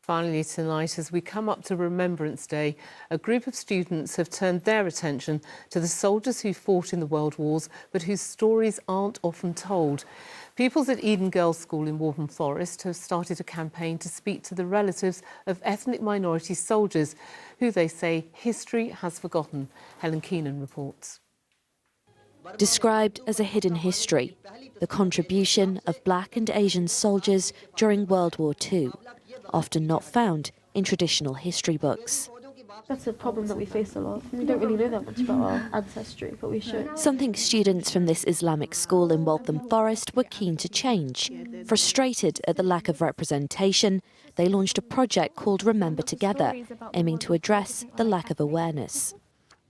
Finally tonight, as we come up to Remembrance Day, a group of students have turned their attention to the soldiers who fought in the World Wars, but whose stories aren't often told. Pupils at Eden Girls' School in Waltham Forest have started a campaign to speak to the relatives of ethnic minority soldiers, who they say history has forgotten. Helen Keenan reports. Described as a hidden history, the contribution of Black and Asian soldiers during World War II, often not found in traditional history books. That's a problem that we face a lot. We don't really know that much about our ancestry, but we should. Something students from this Islamic school in Waltham Forest were keen to change. Frustrated at the lack of representation, they launched a project called Remember Together, aiming to address the lack of awareness.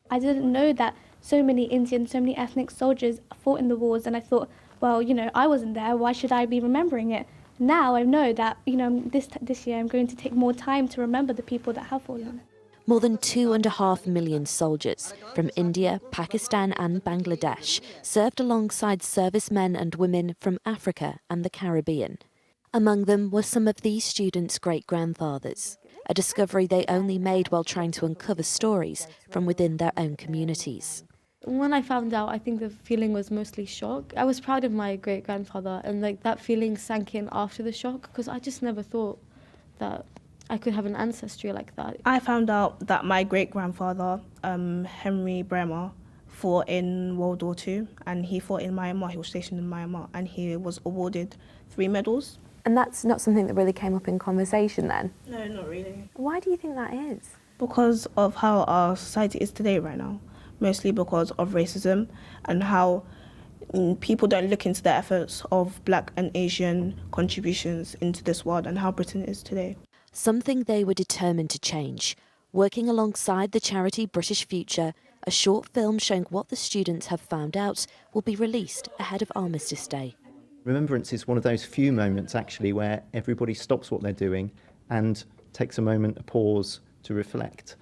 I didn't know that so many Indian, so many ethnic soldiers fought in the wars, and I thought, well, I wasn't there, why should I be remembering it? Now I know that, this year I'm going to take more time to remember the people that have fallen. More than 2.5 million soldiers from India, Pakistan and Bangladesh served alongside servicemen and women from Africa and the Caribbean. Among them were some of these students' great-grandfathers, a discovery they only made while trying to uncover stories from within their own communities. When I found out, I think the feeling was mostly shock. I was proud of my great-grandfather, and that feeling sank in after the shock, because I just never thought that I could have an ancestry like that. I found out that my great-grandfather, Henry Bremer, fought in World War II, and he fought in Myanmar. He was stationed in Myanmar, and he was awarded 3 medals. And that's not something that really came up in conversation then? No, not really. Why do you think that is? Because of how our society is today right now. Mostly because of racism and how people don't look into the efforts of Black and Asian contributions into this world and how Britain is today. Something they were determined to change. Working alongside the charity British Future, a short film showing what the students have found out will be released ahead of Armistice Day. Remembrance is one of those few moments actually where everybody stops what they're doing and takes a moment, a pause to reflect.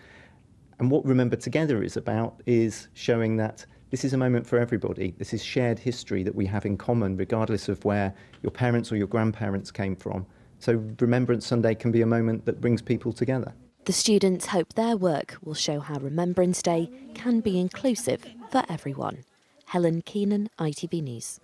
And what Remember Together is about is showing that this is a moment for everybody. This is shared history that we have in common, regardless of where your parents or your grandparents came from. So Remembrance Sunday can be a moment that brings people together. The students hope their work will show how Remembrance Day can be inclusive for everyone. Helen Keenan, ITV News.